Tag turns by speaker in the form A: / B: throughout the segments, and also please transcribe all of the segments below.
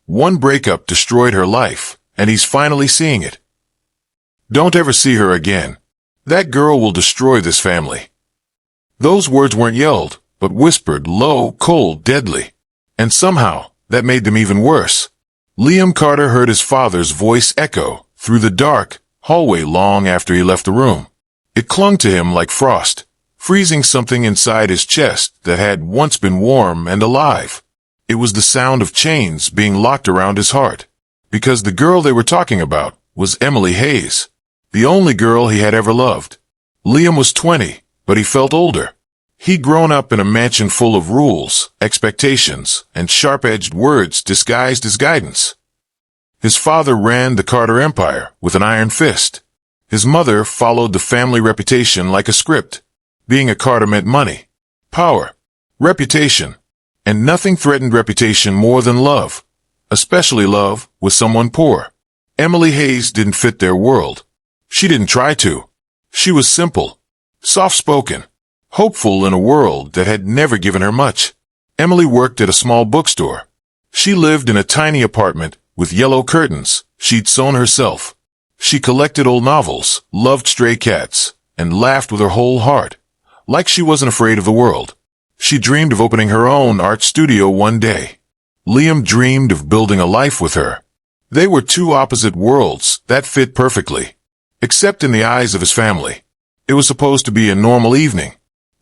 A: One breakup destroyed her life, and he's finally seeing it. Don't ever see her again. That girl will destroy this family. Those words weren't yelled, but whispered, low, cold, deadly. And somehow, that made them even worse. Liam Carter heard his father's voice echo through the dark hallway long after he left the room. It clung to him like frost, freezing something inside his chest that had once been warm and alive. It was the sound of chains being locked around his heart, because the girl they were talking about was Emily Hayes, the only girl he had ever loved. Liam was 20, but he felt older. He'd grown up in a mansion full of rules, expectations, and sharp-edged words disguised as guidance. His father ran the Carter empire with an iron fist. His mother followed the family reputation like a script. Being a Carter meant money, power, reputation, and nothing threatened reputation more than love, especially love with someone poor. Emily Hayes didn't fit their world. She didn't try to. She was simple, soft-spoken, hopeful in a world that had never given her much. Emily worked at a small bookstore. She lived in a tiny apartment with yellow curtains she'd sewn herself. She collected old novels, loved stray cats, and laughed with her whole heart, like she wasn't afraid of the world. She dreamed of opening her own art studio one day. Liam dreamed of building a life with her. They were two opposite worlds that fit perfectly, except in the eyes of his family. It was supposed to be a normal evening.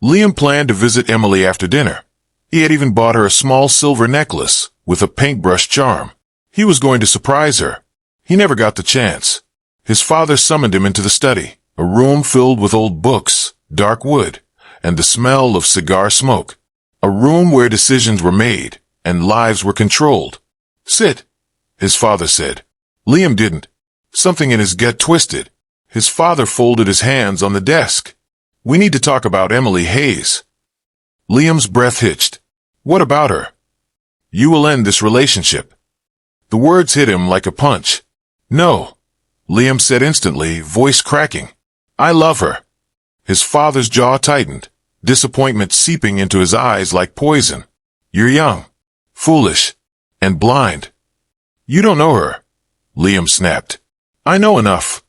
A: Liam planned to visit Emily after dinner. He had even bought her a small silver necklace with a paintbrush charm. He was going to surprise her. He never got the chance. His father summoned him into the study, a room filled with old books, dark wood, and the smell of cigar smoke. A room where decisions were made and lives were controlled. "Sit," his father said. Liam didn't. Something in his gut twisted. His father folded his hands on the desk. "We need to talk about Emily Hayes." Liam's breath hitched. "What about her?" "You will end this relationship." The words hit him like a punch. "No," Liam said instantly, voice cracking. "I love her." His father's jaw tightened, disappointment seeping into his eyes like poison. "You're young, foolish, and blind. You don't know her," Liam snapped. "I know enough,"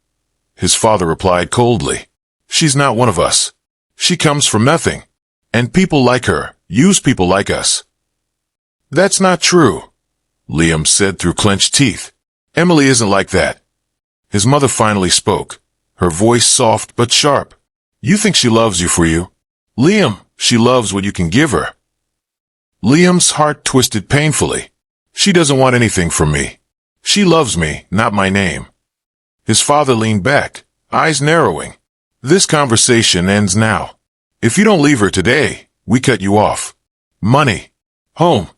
A: his father replied coldly. "She's not one of us. She comes from nothing. And people like her use people like us." "That's not true," Liam said through clenched teeth. "Emily isn't like that." His mother finally spoke, her voice soft but sharp. "You think she loves you for you. Liam, she loves what you can give her." Liam's heart twisted painfully. "She doesn't want anything from me. She loves me, not my name." His father leaned back, eyes narrowing. "This conversation ends now. If you don't leave her today, we cut you off. Money, home,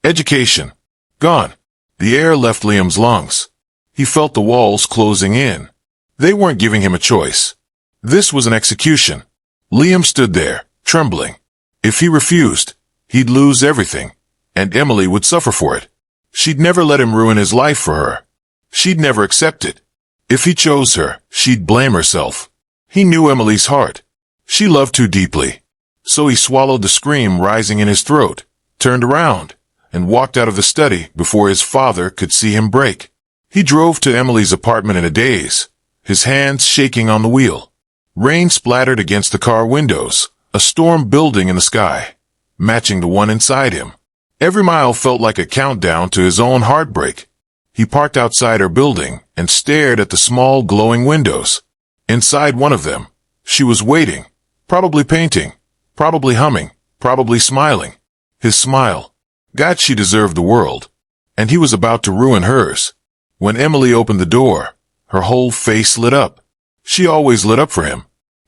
A: education, gone." The air left Liam's lungs. He felt the walls closing in. They weren't giving him a choice. This was an execution. Liam stood there, trembling. If he refused, he'd lose everything, and Emily would suffer for it. She'd never let him ruin his life for her. She'd never accept it. If he chose her, she'd blame herself. He knew Emily's heart. She loved too deeply. So he swallowed the scream rising in his throat, turned around, and walked out of the study before his father could see him break. He drove to Emily's apartment in a daze, his hands shaking on the wheel. Rain splattered against the car windows, a storm building in the sky, matching the one inside him. Every mile felt like a countdown to his own heartbreak. He parked outside her building and stared at the small glowing windows. Inside one of them, she was waiting, probably painting, probably humming, probably smiling. His smile. God, she deserved the world. And he was about to ruin hers. When Emily opened the door, her whole face lit up. She always lit up for him.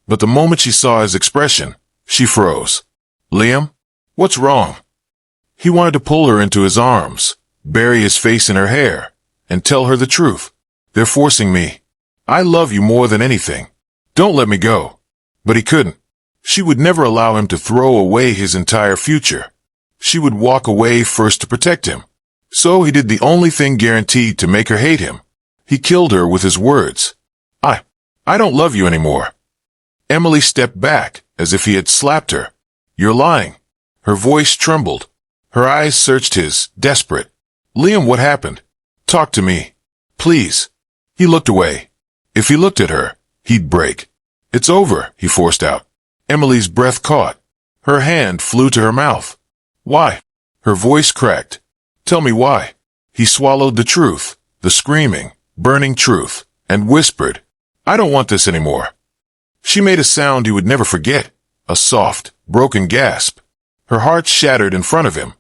A: But the moment she saw his expression, she froze. "Liam, what's wrong?" He wanted to pull her into his arms, bury his face in her hair, and tell her the truth. "They're forcing me. I love you more than anything. Don't let me go." But he couldn't. She would never allow him to throw away his entire future. She would walk away first to protect him. So he did the only thing guaranteed to make her hate him. He killed her with his words. I don't love you anymore." Emily stepped back, as if he had slapped her. "You're lying." Her voice trembled. Her eyes searched his, desperate. "Liam, what happened? Talk to me. Please. He looked away. If he looked at her, he'd break. It's over, he forced out. Emily's breath caught. Her hand flew to her mouth. Why? Her voice cracked. Tell me why. He swallowed the truth, the screaming, burning truth, and whispered, I don't want this anymore. She made a sound he would never forget, a soft, broken gasp. Her heart shattered in front of him,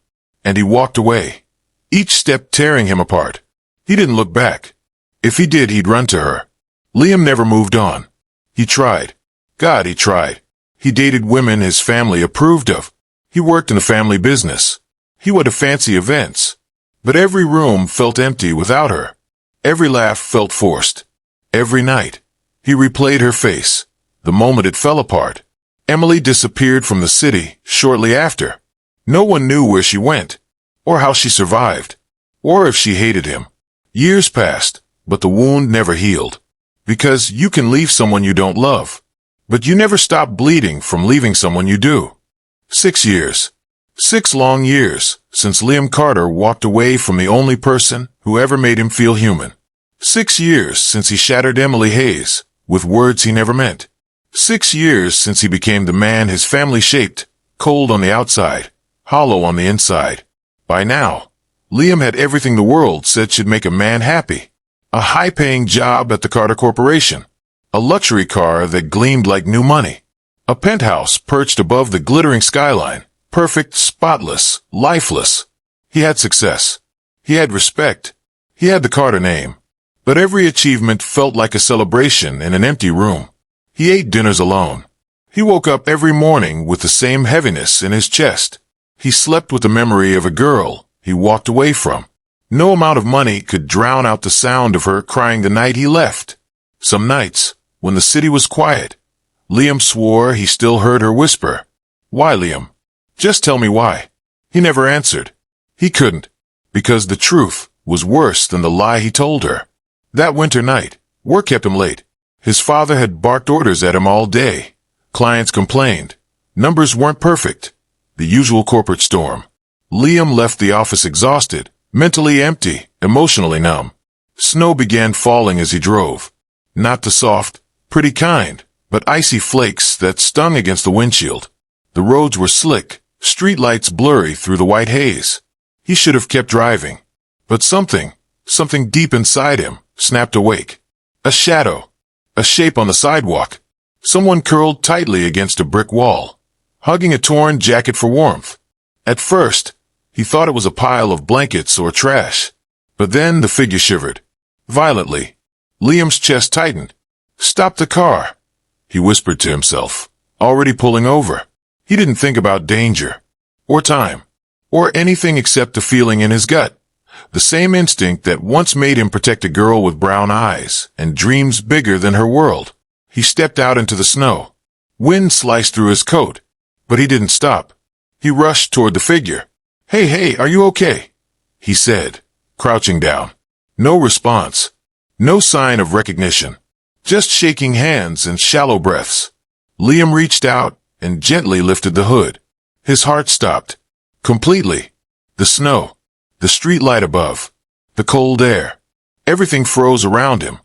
A: and he walked away, each step tearing him apart. He didn't look back. If he did, he'd run to her. Liam never moved on. He tried. God, he tried. He dated women his family approved of. He worked in the family business. He went to fancy events. But every room felt empty without her. Every laugh felt forced. Every night, he replayed her face. The moment it fell apart, Emily disappeared from the city shortly after. No one knew where she went, or how she survived, or if she hated him. Years passed, but the wound never healed. Because you can leave someone you don't love, but you never stop bleeding from leaving someone you do. 6 years. 6 long years since Liam Carter walked away from the only person who ever made him feel human. 6 years since he shattered Emily Hayes with words he never meant. 6 years since he became the man his family shaped, cold on the outside, hollow on the inside. By now, Liam had everything the world said should make a man happy. A high-paying job at the Carter Corporation. A luxury car that gleamed like new money. A penthouse perched above the glittering skyline. Perfect, spotless, lifeless. He had success. He had respect. He had the Carter name. But every achievement felt like a celebration in an empty room. He ate dinners alone. He woke up every morning with the same heaviness in his chest. He slept with the memory of a girl he walked away from. No amount of money could drown out the sound of her crying the night he left. Some nights, when the city was quiet, Liam swore he still heard her whisper, Why, Liam? Just tell me why. He never answered. He couldn't, because the truth was worse than the lie he told her. That winter night, work kept him late. His father had barked orders at him all day. Clients complained. Numbers weren't perfect. The usual corporate storm. Liam left the office exhausted, mentally empty, emotionally numb. Snow began falling as he drove. Not the soft, pretty kind, but icy flakes that stung against the windshield. The roads were slick, streetlights blurry through the white haze. He should have kept driving. But something deep inside him, snapped awake. A shadow. A shape on the sidewalk. Someone curled tightly against a brick wall, hugging a torn jacket for warmth. At first, he thought it was a pile of blankets or trash. But then the figure shivered. Violently. Liam's chest tightened. Stop the car, he whispered to himself, already pulling over. He didn't think about danger, or time, or anything except the feeling in his gut. The same instinct that once made him protect a girl with brown eyes and dreams bigger than her world. He stepped out into the snow. Wind sliced through his coat, but he didn't stop. He rushed toward the figure. Hey, are you okay? He said, crouching down. No response. No sign of recognition. Just shaking hands and shallow breaths. Liam reached out and gently lifted the hood. His heart stopped. Completely. The snow. The street light above. The cold air. Everything froze around him.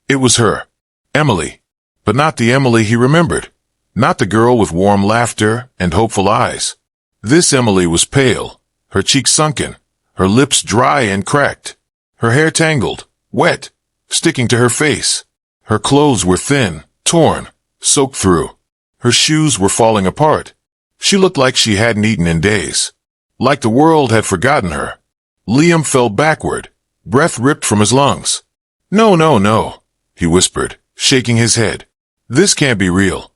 A: It was her. Emily. But not the Emily he remembered. Not the girl with warm laughter and hopeful eyes. This Emily was pale, her cheeks sunken, her lips dry and cracked, her hair tangled, wet, sticking to her face. Her clothes were thin, torn, soaked through. Her shoes were falling apart. She looked like she hadn't eaten in days. Like the world had forgotten her. Liam fell backward, breath ripped from his lungs. No, he whispered, shaking his head. This can't be real.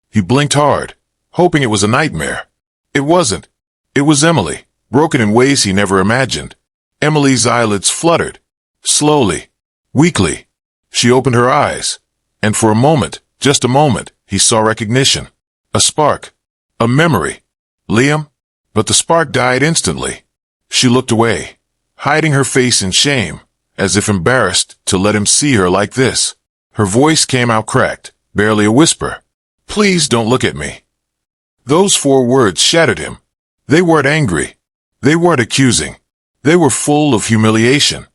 A: He blinked hard, hoping it was a nightmare. It wasn't. It was Emily, broken in ways he never imagined. Emily's eyelids fluttered. Slowly, weakly. She opened her eyes, and for a moment, just a moment, he saw recognition. A spark. A memory. Liam? But the spark died instantly. She looked away, hiding her face in shame, as if embarrassed to let him see her like this. Her voice came out cracked, barely a whisper. Please don't look at me. Those 4 words shattered him. They weren't angry. They weren't accusing. They were full of humiliation.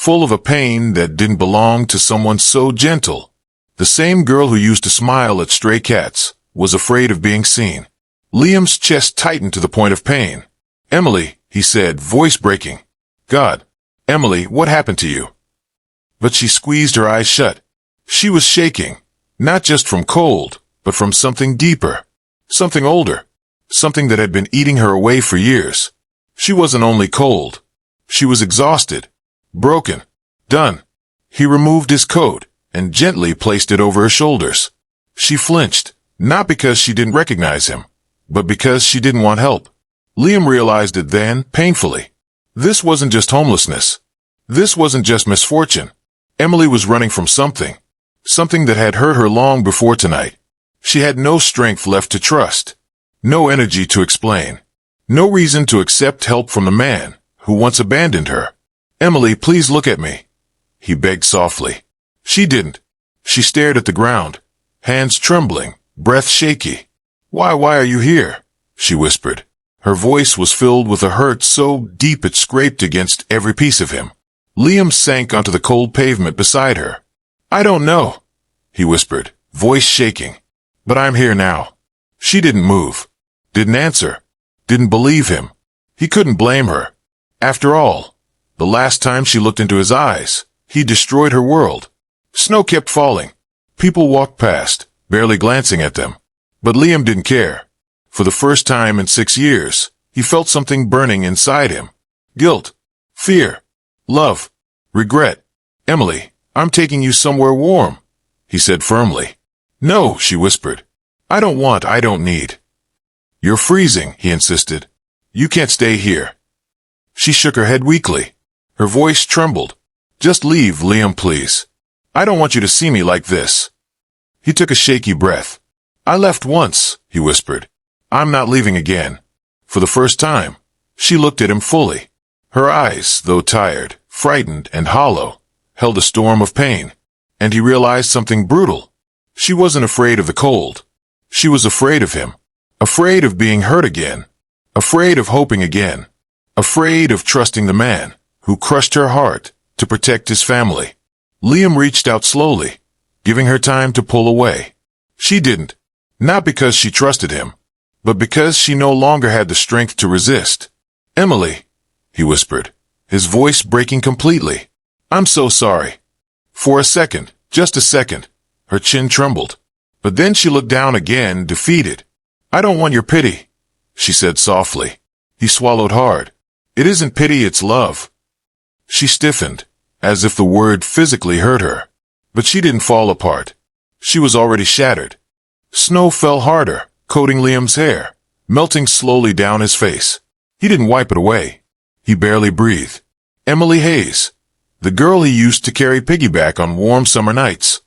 A: full of a pain that didn't belong to someone so gentle. The same girl who used to smile at stray cats was afraid of being seen. Liam's chest tightened to the point of pain. "Emily," he said, voice breaking. "God, Emily, what happened to you?" But she squeezed her eyes shut. She was shaking, not just from cold, but from something deeper, something older, something that had been eating her away for years. She wasn't only cold. She was exhausted, broken, done. He removed his coat and gently placed it over her shoulders. She flinched, not because she didn't recognize him, but because she didn't want help. Liam realized it then, painfully. This wasn't just homelessness. This wasn't just misfortune. Emily was running from something. Something that had hurt her long before tonight. She had no strength left to trust. No energy to explain. No reason to accept help from the man who once abandoned her. "Emily, please look at me," he begged softly. She didn't. She stared at the ground, hands trembling, breath shaky. Why are you here?" she whispered. Her voice was filled with a hurt so deep it scraped against every piece of him. Liam sank onto the cold pavement beside her. "I don't know," he whispered, voice shaking. "But I'm here now." She didn't move, didn't answer, didn't believe him. He couldn't blame her. After all, the last time she looked into his eyes, he destroyed her world. Snow kept falling. People walked past, barely glancing at them. But Liam didn't care. For the first time in 6 years, he felt something burning inside him. Guilt, fear, love, regret. "Emily, I'm taking you somewhere warm," he said firmly. "No," she whispered. I don't need." "You're freezing," he insisted. "You can't stay here." She shook her head weakly. Her voice trembled. "Just leave, Liam, please. I don't want you to see me like this." He took a shaky breath. "I left once," he whispered. "I'm not leaving again." For the first time, she looked at him fully. Her eyes, though tired, frightened, and hollow, held a storm of pain. And he realized something brutal. She wasn't afraid of the cold. She was afraid of him. Afraid of being hurt again. Afraid of hoping again. Afraid of trusting the man who crushed her heart to protect his family. Liam reached out slowly, giving her time to pull away. She didn't. Not because she trusted him, but because she no longer had the strength to resist. "Emily," he whispered, his voice breaking completely. "I'm so sorry." For a second, just a second, her chin trembled. But then she looked down again, defeated. "I don't want your pity," she said softly. He swallowed hard. "It isn't pity, it's love." She stiffened, as if the word physically hurt her. But she didn't fall apart. She was already shattered. Snow fell harder, coating Liam's hair, melting slowly down his face. He didn't wipe it away. He barely breathed. Emily Hayes, the girl he used to carry piggyback on warm summer nights,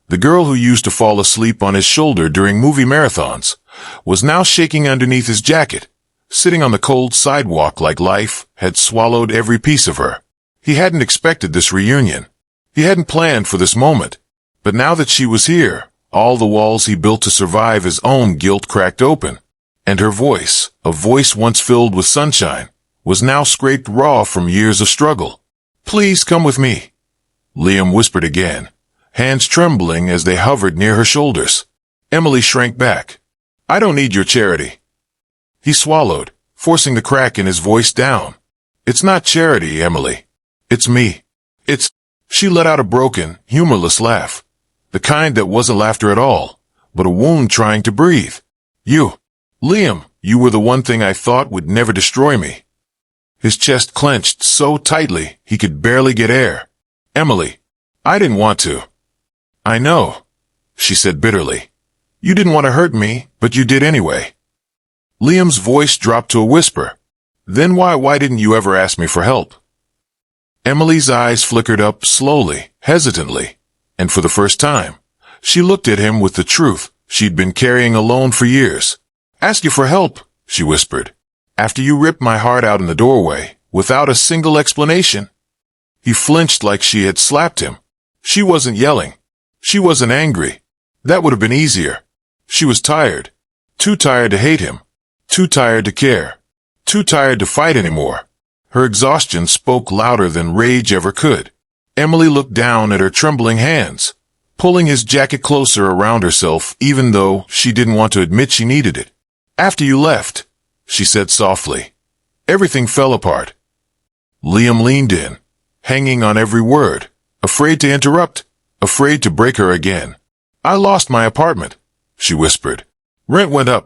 A: the girl who used to fall asleep on his shoulder during movie marathons, was now shaking underneath his jacket, sitting on the cold sidewalk like life had swallowed every piece of her. He hadn't expected this reunion. He hadn't planned for this moment. But now that she was here, all the walls he built to survive his own guilt cracked open. And her voice, a voice once filled with sunshine, was now scraped raw from years of struggle. "Please come with me," Liam whispered again, hands trembling as they hovered near her shoulders. Emily shrank back. "I don't need your charity." He swallowed, forcing the crack in his voice down. "It's not charity, Emily. It's me. It's—" She let out a broken, humorless laugh. The kind that wasn't laughter at all, but a wound trying to breathe. "You, Liam, you were the one thing I thought would never destroy me." His chest clenched so tightly he could barely get air. "Emily, I didn't want to." "I know," she said bitterly. "You didn't want to hurt me, but you did anyway." Liam's voice dropped to a whisper. "Then why didn't you ever ask me for help?" Emily's eyes flickered up slowly, hesitantly, and for the first time, she looked at him with the truth she'd been carrying alone for years. "Ask you for help," she whispered, "after you ripped my heart out in the doorway, without a single explanation." He flinched like she had slapped him. She wasn't yelling. She wasn't angry. That would have been easier. She was tired. Too tired to hate him. Too tired to care. Too tired to fight anymore. Her exhaustion spoke louder than rage ever could. Emily looked down at her trembling hands, pulling his jacket closer around herself even though she didn't want to admit she needed it. "After you left," she said softly, "everything fell apart." Liam leaned in, hanging on every word, afraid to interrupt, afraid to break her again. "I lost my apartment," she whispered. "Rent went up.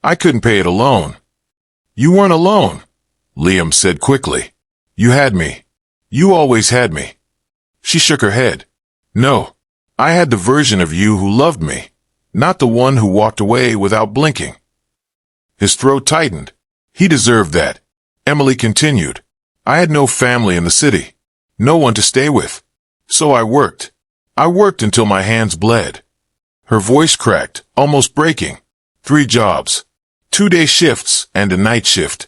A: I couldn't pay it alone." "You weren't alone," Liam said quickly. "You had me. You always had me." She shook her head. "No, I had the version of you who loved me, not the one who walked away without blinking." His throat tightened. He deserved that. Emily continued. "I had no family in the city, no one to stay with. So I worked. I worked until my hands bled." Her voice cracked, almost breaking. 3 jobs, 2-day shifts and a night shift.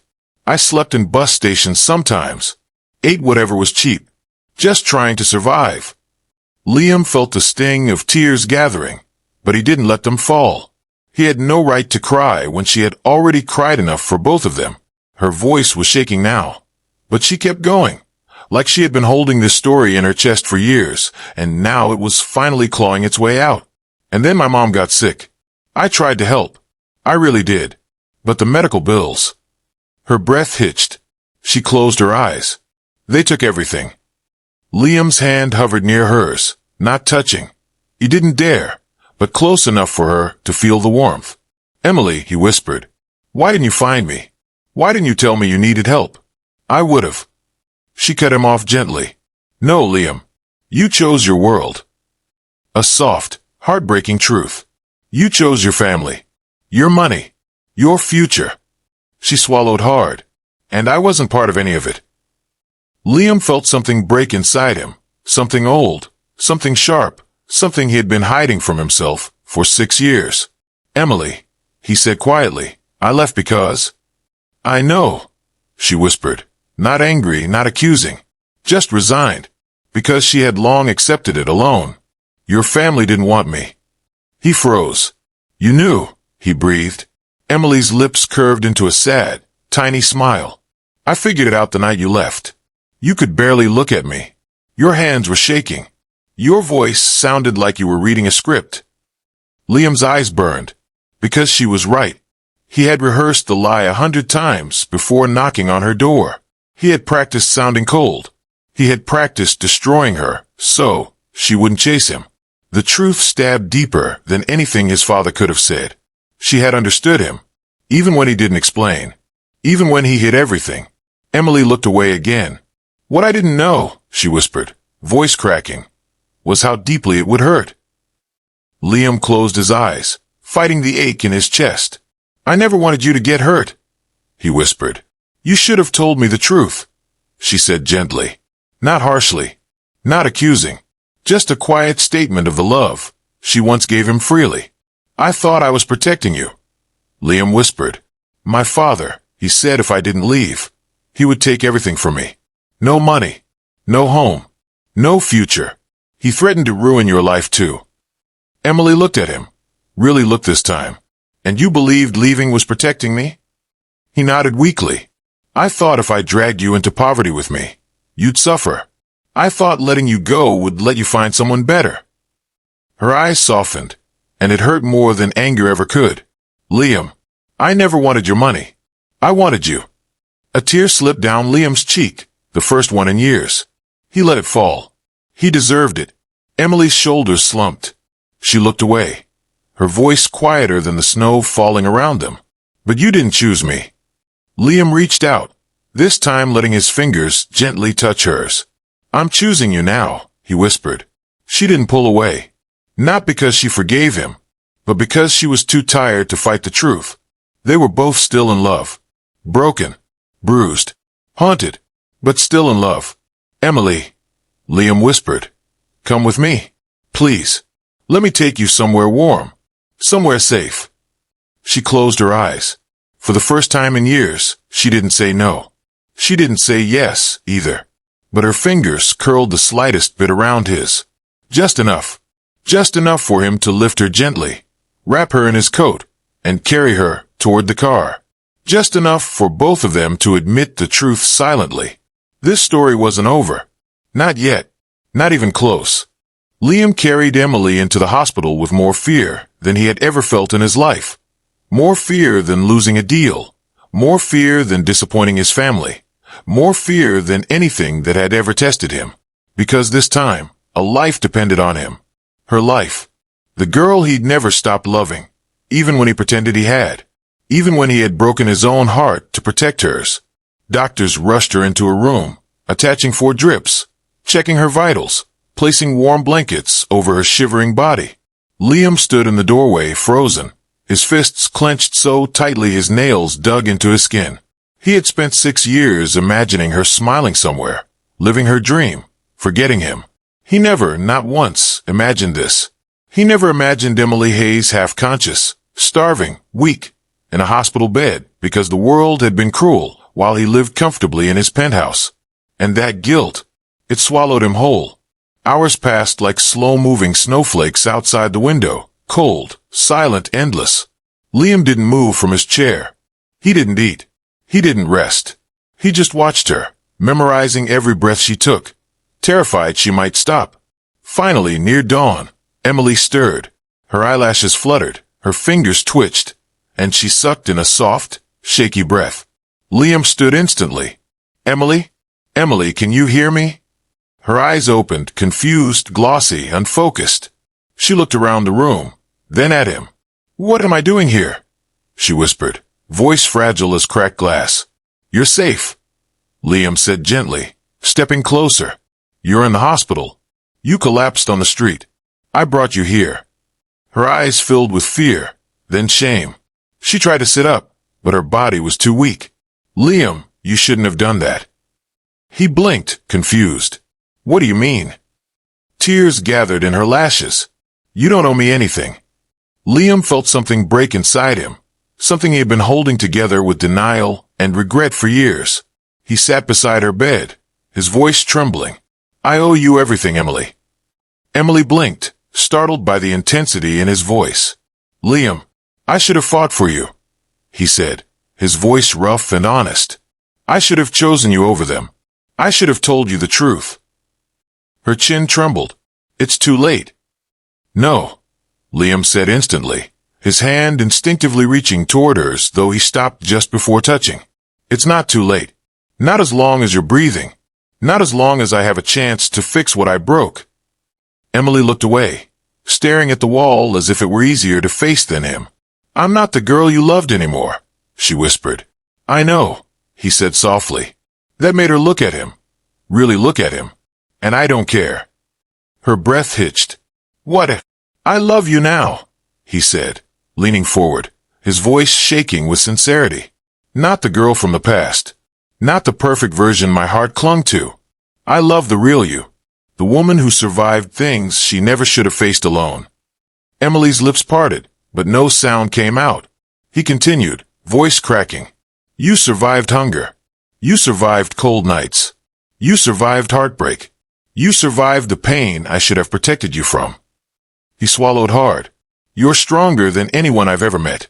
A: I slept in bus stations sometimes, ate whatever was cheap, just trying to survive. Liam felt the sting of tears gathering, but he didn't let them fall. He had no right to cry when she had already cried enough for both of them. Her voice was shaking now, but she kept going, like she had been holding this story in her chest for years, and now it was finally clawing its way out. "And then my mom got sick. I tried to help. I really did. But the medical bills." Her breath hitched. She closed her eyes. "They took everything." Liam's hand hovered near hers, not touching. He didn't dare, but close enough for her to feel the warmth. "Emily," he whispered, "why didn't you find me? Why didn't you tell me you needed help? I would've." She cut him off gently. "No, Liam. You chose your world." A soft, heartbreaking truth. You chose your family, your money, your future. She swallowed hard, and I wasn't part of any of it. Liam felt something break inside him, something old, something sharp, something he had been hiding from himself for 6 years. "Emily," he said quietly, "I left because—" "I know," she whispered, not angry, not accusing, just resigned, because she had long accepted it alone. "Your family didn't want me." He froze. "You knew," he breathed. Emily's lips curved into a sad, tiny smile. "I figured it out the night you left. You could barely look at me. Your hands were shaking. Your voice sounded like you were reading a script." Liam's eyes burned, because she was right. He had rehearsed the lie 100 times before knocking on her door. He had practiced sounding cold. He had practiced destroying her, so she wouldn't chase him. The truth stabbed deeper than anything his father could have said. She had understood him, even when he didn't explain, even when he hid everything. Emily looked away again. "What I didn't know," she whispered, voice cracking, "was how deeply it would hurt." Liam closed his eyes, fighting the ache in his chest. "I never wanted you to get hurt," he whispered. "You should have told me the truth," she said gently, not harshly, not accusing, just a quiet statement of the love she once gave him freely. "I thought I was protecting you," Liam whispered. "My father," he said, "if I didn't leave, he would take everything from me. No money, no home, no future. He threatened to ruin your life too." Emily looked at him, really looked this time. "And you believed leaving was protecting me?" He nodded weakly. "I thought if I dragged you into poverty with me, you'd suffer. I thought letting you go would let you find someone better." Her eyes softened, and it hurt more than anger ever could. "Liam, I never wanted your money. I wanted you." A tear slipped down Liam's cheek, the first one in years. He let it fall. He deserved it. Emily's shoulders slumped. She looked away, her voice quieter than the snow falling around them. "But you didn't choose me." Liam reached out, this time letting his fingers gently touch hers. "I'm choosing you now," he whispered. She didn't pull away, not because she forgave him, but because she was too tired to fight the truth. They were both still in love. Broken, bruised, haunted, but still in love. "Emily," Liam whispered, "come with me. Please. Let me take you somewhere warm. Somewhere safe." She closed her eyes. For the first time in years, she didn't say no. She didn't say yes, either. But her fingers curled the slightest bit around his. Just enough. Just enough for him to lift her gently, wrap her in his coat, and carry her toward the car. Just enough for both of them to admit the truth silently. This story wasn't over. Not yet. Not even close. Liam carried Emily into the hospital with more fear than he had ever felt in his life. More fear than losing a deal. More fear than disappointing his family. More fear than anything that had ever tested him. Because this time, a life depended on him. Her life. The girl he'd never stopped loving. Even when he pretended he had. Even when he had broken his own heart to protect hers. Doctors rushed her into a room, attaching 4 drips, checking her vitals, placing warm blankets over her shivering body. Liam stood in the doorway, frozen, his fists clenched so tightly his nails dug into his skin. He had spent 6 years imagining her smiling somewhere, living her dream, forgetting him. He never, not once, imagined this. He never imagined Emily Hayes half-conscious, starving, weak, in a hospital bed because the world had been cruel while he lived comfortably in his penthouse. And that guilt, it swallowed him whole. Hours passed like slow-moving snowflakes outside the window, cold, silent, endless. Liam didn't move from his chair. He didn't eat. He didn't rest. He just watched her, memorizing every breath she took, terrified she might stop. Finally, near dawn, Emily stirred. Her eyelashes fluttered, her fingers twitched, and she sucked in a soft, shaky breath. Liam stood instantly. "Emily? Emily, can you hear me?" Her eyes opened, confused, glossy, unfocused. She looked around the room, then at him. "What am I doing here?" she whispered, voice fragile as cracked glass. "You're safe," Liam said gently, stepping closer. "You're in the hospital. You collapsed on the street. I brought you here." Her eyes filled with fear, then shame. She tried to sit up, but her body was too weak. "Liam, you shouldn't have done that." He blinked, confused. "What do you mean?" Tears gathered in her lashes. "You don't owe me anything." Liam felt something break inside him, something he had been holding together with denial and regret for years. He sat beside her bed, his voice trembling. "I owe you everything, Emily." Emily blinked, startled by the intensity in his voice. "Liam, I should have fought for you," he said, his voice rough and honest. "I should have chosen you over them. I should have told you the truth." Her chin trembled. "It's too late." "No," Liam said instantly, his hand instinctively reaching toward hers, though he stopped just before touching. "It's not too late. Not as long as you're breathing. Not as long as I have a chance to fix what I broke." Emily looked away, staring at the wall as if it were easier to face than him. "I'm not the girl you loved anymore," she whispered. "I know," he said softly. That made her look at him. Really look at him. "And I don't care." Her breath hitched. "What if I love you now," he said, leaning forward, his voice shaking with sincerity. "Not the girl from the past. Not the perfect version my heart clung to. I love the real you. The woman who survived things she never should have faced alone." Emily's lips parted, but no sound came out. He continued, voice cracking. "You survived hunger. You survived cold nights. You survived heartbreak. You survived the pain I should have protected you from." He swallowed hard. "You're stronger than anyone I've ever met."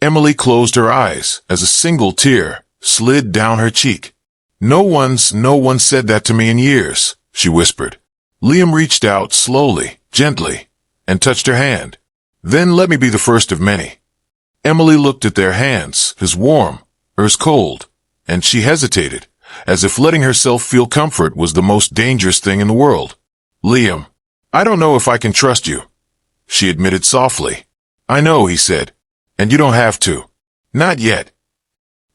A: Emily closed her eyes as a single tear slid down her cheek. No one said that to me in years," she whispered. Liam reached out slowly, gently, and touched her hand. "Then let me be the first of many." Emily looked at their hands, his warm, hers cold, and she hesitated, as if letting herself feel comfort was the most dangerous thing in the world. "Liam, I don't know if I can trust you," she admitted softly. "I know," he said, "and you don't have to. Not yet."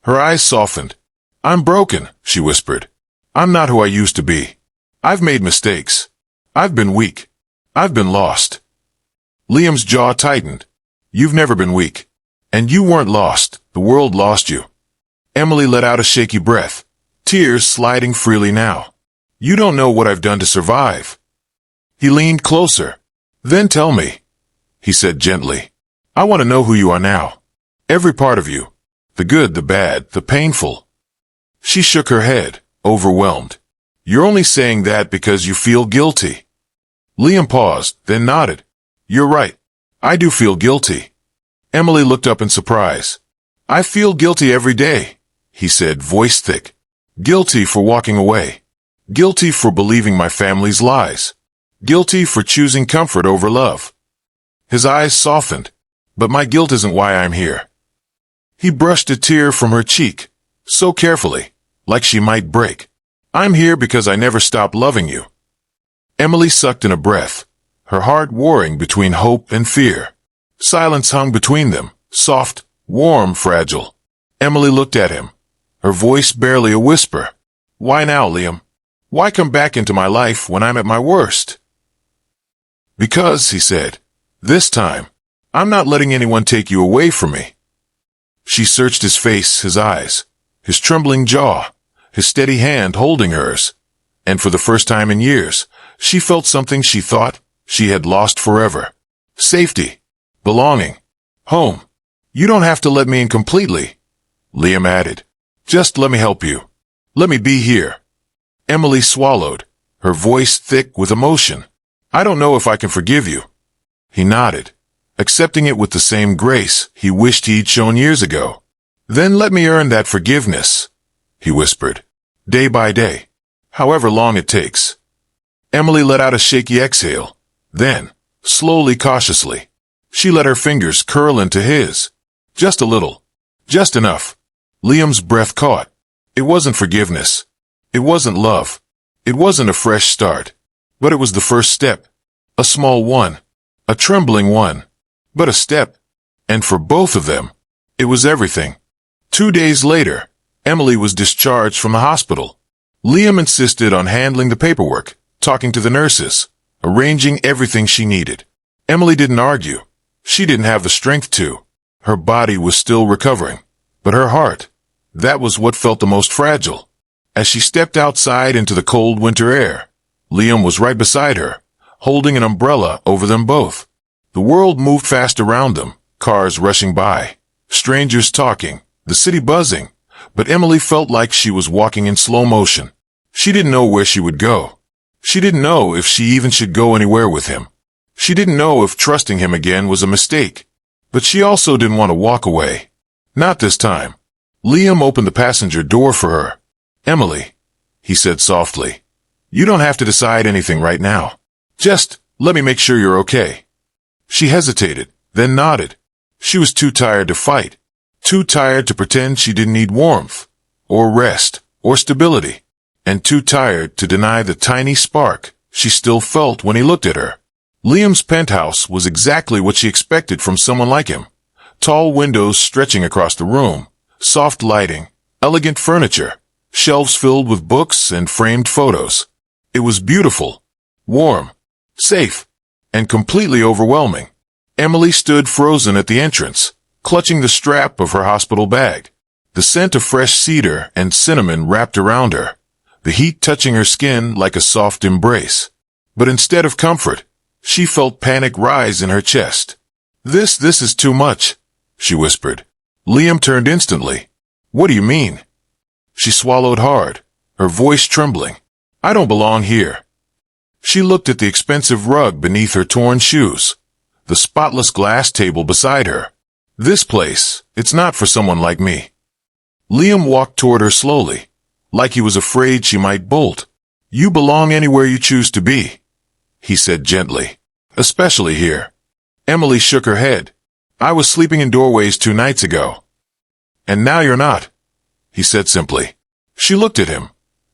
A: Her eyes softened. "I'm broken," she whispered. "I'm not who I used to be. I've made mistakes. I've been weak. I've been lost." Liam's jaw tightened. "You've never been weak. And you weren't lost. The world lost you." Emily let out a shaky breath, tears sliding freely now. "You don't know what I've done to survive." He leaned closer. "Then tell me," he said gently. "I want to know who you are now. Every part of you. The good, the bad, the painful." She shook her head, overwhelmed. "You're only saying that because you feel guilty." Liam paused, then nodded. "You're right. I do feel guilty." Emily looked up in surprise. "I feel guilty every day," he said, voice thick. "Guilty for walking away. Guilty for believing my family's lies. Guilty for choosing comfort over love. His eyes softened. But my guilt isn't why I'm here. He brushed a tear from her cheek, so carefully, like she might break. I'm here because I never stopped loving you. Emily sucked in a breath, her heart warring between hope and fear. Silence hung between them, soft, warm, fragile. Emily looked at him, her voice barely a whisper. Why now, Liam? Why come back into my life when I'm at my worst? Because, he said, this time, I'm not letting anyone take you away from me. She searched his face, his eyes, his trembling jaw, his steady hand holding hers. And for the first time in years, she felt something she thought she had lost forever. Safety. Belonging. Home. You don't have to let me in completely, Liam added. Just let me help you. Let me be here. Emily swallowed, her voice thick with emotion. I don't know if I can forgive you. He nodded, accepting it with the same grace he wished he'd shown years ago. Then let me earn that forgiveness, he whispered, day by day, however long it takes. Emily let out a shaky exhale. Then, slowly, cautiously, she let her fingers curl into his. Just a little. Just enough. Liam's breath caught. It wasn't forgiveness. It wasn't love. It wasn't a fresh start. But it was the first step. A small one. A trembling one. But a step. And for both of them, it was everything. 2 days later, Emily was discharged from the hospital. Liam insisted on handling the paperwork, talking to the nurses, arranging everything she needed. Emily didn't argue. She didn't have the strength to. Her body was still recovering. But her heart, that was what felt the most fragile. As she stepped outside into the cold winter air, Liam was right beside her, holding an umbrella over them both. The world moved fast around them, cars rushing by, strangers talking, the city buzzing, but Emily felt like she was walking in slow motion. She didn't know where she would go. She didn't know if she even should go anywhere with him. She didn't know if trusting him again was a mistake. But she also didn't want to walk away. Not this time. Liam opened the passenger door for her. Emily, he said softly, you don't have to decide anything right now. Just let me make sure you're okay. She hesitated, then nodded. She was too tired to fight, too tired to pretend she didn't need warmth, or rest, or stability, and too tired to deny the tiny spark she still felt when he looked at her. Liam's penthouse was exactly what she expected from someone like him. Tall windows stretching across the room, soft lighting, elegant furniture, shelves filled with books and framed photos. It was beautiful, warm, safe, and completely overwhelming. Emily stood frozen at the entrance, clutching the strap of her hospital bag. The scent of fresh cedar and cinnamon wrapped around her, the heat touching her skin like a soft embrace. But instead of comfort, she felt panic rise in her chest. This is too much, she whispered. Liam turned instantly. What do you mean? She swallowed hard, her voice trembling. I don't belong here. She looked at the expensive rug beneath her torn shoes, the spotless glass table beside her. This place, it's not for someone like me. Liam walked toward her slowly, like he was afraid she might bolt. You belong anywhere you choose to be, he said gently. Especially here. Emily shook her head. I was sleeping in doorways 2 nights ago. And now you're not, he said simply. She looked at him,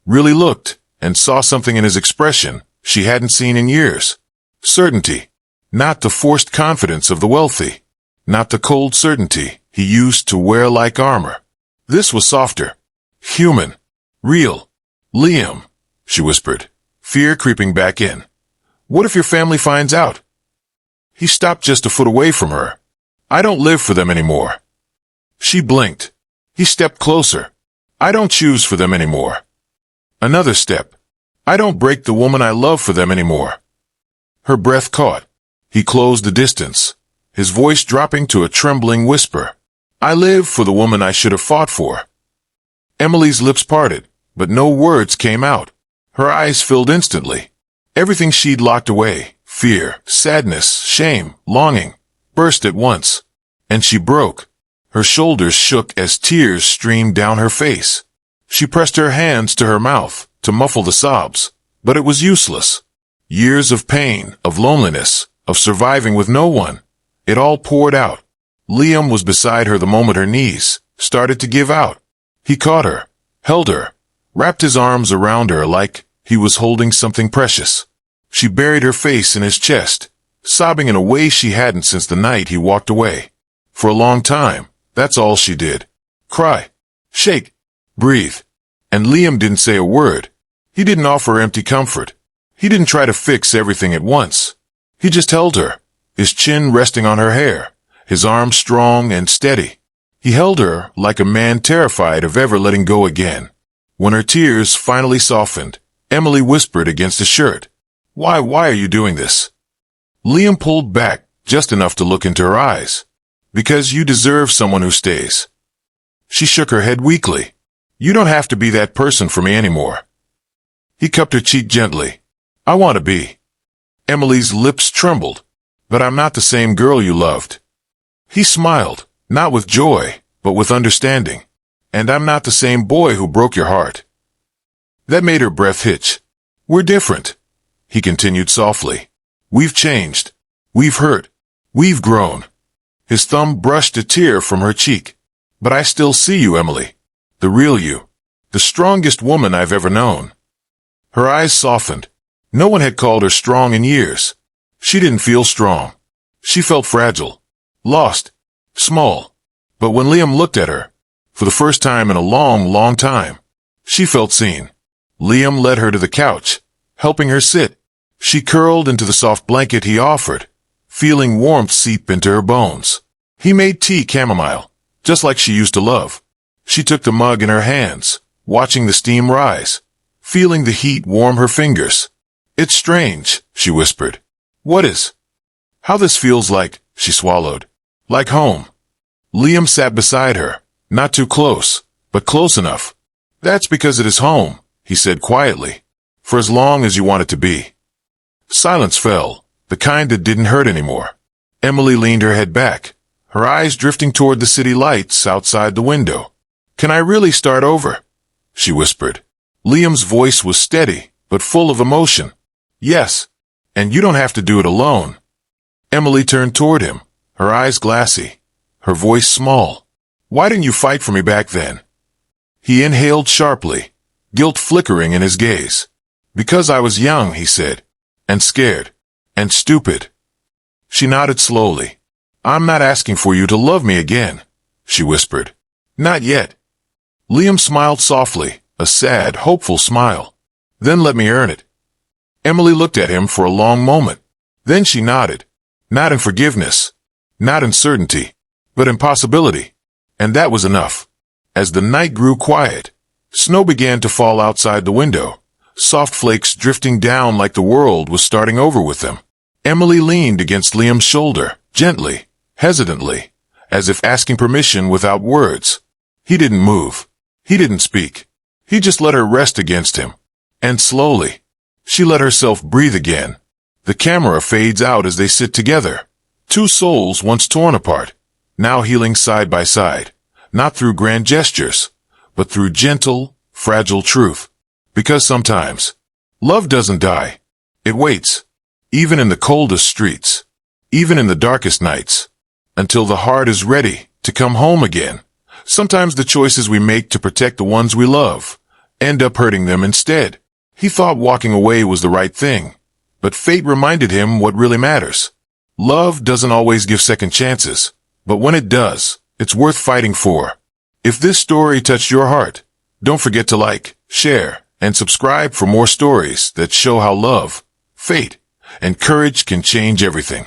A: really looked, and saw something in his expression she hadn't seen in years. Certainty. Not the forced confidence of the wealthy. Not the cold certainty he used to wear like armor. This was softer. Human. Real. Liam, she whispered, fear creeping back in. What if your family finds out? He stopped just a foot away from her. I don't live for them anymore. She blinked. He stepped closer. I don't choose for them anymore. Another step. I don't break the woman I love for them anymore. Her breath caught. He closed the distance, his voice dropping to a trembling whisper. I live for the woman I should have fought for. Emily's lips parted, but no words came out. Her eyes filled instantly. Everything she'd locked away, fear, sadness, shame, longing, burst at once. And she broke. Her shoulders shook as tears streamed down her face. She pressed her hands to her mouth, to muffle the sobs, but it was useless. Years of pain, of loneliness, of surviving with no one. It all poured out. Liam was beside her the moment her knees started to give out. He caught her, held her, wrapped his arms around her like he was holding something precious. She buried her face in his chest, sobbing in a way she hadn't since the night he walked away. For a long time, that's all she did. Cry, shake, breathe. And Liam didn't say a word. He didn't offer empty comfort. He didn't try to fix everything at once. He just held her, his chin resting on her hair, his arms strong and steady. He held her like a man terrified of ever letting go again. When her tears finally softened, Emily whispered against his shirt, Why are you doing this?" Liam pulled back just enough to look into her eyes. "Because you deserve someone who stays." She shook her head weakly. "You don't have to be that person for me anymore." He cupped her cheek gently. "I want to be." Emily's lips trembled. "But I'm not the same girl you loved." He smiled, not with joy, but with understanding. "And I'm not the same boy who broke your heart." That made her breath hitch. "We're different," he continued softly. "We've changed. We've hurt. We've grown." His thumb brushed a tear from her cheek. "But I still see you, Emily. The real you. The strongest woman I've ever known." Her eyes softened. No one had called her strong in years. She didn't feel strong. She felt fragile, lost, small. But when Liam looked at her, for the first time in a long time, she felt seen. Liam led her to the couch, helping her sit. She curled into the soft blanket he offered, feeling warmth seep into her bones. He made tea chamomile, just like she used to love. She took the mug in her hands, watching the steam rise, feeling the heat warm her fingers. "It's strange," she whispered. "What is?" "How this feels like," she swallowed. "Like home." Liam sat beside her, not too close, but close enough. "That's because it is home," he said quietly, "for as long as you want it to be." Silence fell, the kind that didn't hurt anymore. Emily leaned her head back, her eyes drifting toward the city lights outside the window. "Can I really start over?" she whispered. Liam's voice was steady, but full of emotion. "Yes, and you don't have to do it alone." Emily turned toward him, her eyes glassy, her voice small. "Why didn't you fight for me back then?" He inhaled sharply, guilt flickering in his gaze. "Because I was young," he said, "and scared, and stupid." She nodded slowly. "I'm not asking for you to love me again," she whispered. "Not yet." Liam smiled softly, a sad, hopeful smile. "Then let me earn it." Emily looked at him for a long moment. Then she nodded. Not in forgiveness, not in certainty, but in possibility. And that was enough. As the night grew quiet, snow began to fall outside the window, soft flakes drifting down like the world was starting over with them. Emily leaned against Liam's shoulder, gently, hesitantly, as if asking permission without words. He didn't move. He didn't speak. He just let her rest against him. And slowly, she let herself breathe again. The camera fades out as they sit together. Two souls once torn apart, now healing side by side, not through grand gestures, but through gentle, fragile truth. Because sometimes, love doesn't die. It waits, even in the coldest streets, even in the darkest nights, until the heart is ready to come home again. Sometimes the choices we make to protect the ones we love end up hurting them instead. He thought walking away was the right thing, but fate reminded him what really matters. Love doesn't always give second chances, but when it does, it's worth fighting for. If this story touched your heart, don't forget to like, share, and subscribe for more stories that show how love, fate, and courage can change everything.